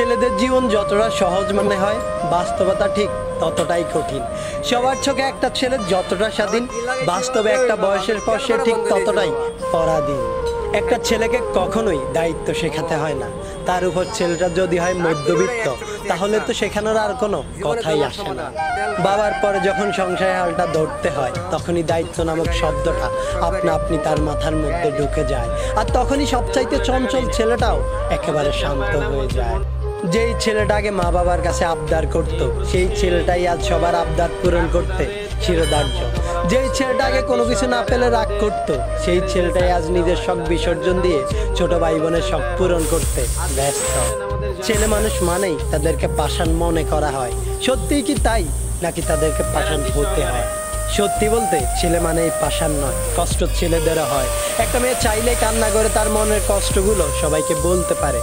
ছেলেদের জীবন যতটা সহজ মনে হয়, বাস্তবতা ঠিক ততটাই কঠিন। সবার চোখে একটা ছেলে যতটা স্বাধীন, বাস্তবে একটা বয়সের পর সে ঠিক ততটাই পরাধীন। একটা ছেলেকে কখনোই দায়িত্ব শেখাতে হয় না। তার উপর ছেলেটা যদি হয় মধ্যবিত্ত, তাহলে তো শেখানোর আর কোনো কথাই আসে না। বাবার পরে যখন সংসারের হালটা ধরতে হয়, তখনই দায়িত্ব নামক শব্দটা আপনা আপনি তার মাথার মধ্যে ঢুকে যায়। আর তখনই সবচাইতে চঞ্চল ছেলেটাও একেবারে শান্ত হয়ে যায়। যেই ছেলেটাকে মা বাবার কাছে আবদার করত, সেই ছেলেটাই আজ সবার আবদার পূরণ করতে শিরোধার্য। যেই ছেলেটাকে কোনো কিছু না পেলে রাগ করত, সেই ছেলেটাই আজ নিজের শখ বিসর্জন দিয়ে ছোট ভাই বোনের শখ পূরণ করতে ব্যস্ত। ছেলে মানুষ মানেই তাদেরকে পাষাণ মনে করা হয়। সত্যিই কি তাই, নাকি তাদেরকে পাষাণ হতে হয়? সত্যি বলতে ছেলে মানেই পাষাণ নয়, কষ্ট ছেলেদেরও হয়। একটা মেয়ে চাইলে কান্না করে তার মনের কষ্টগুলো সবাইকে বলতে পারে,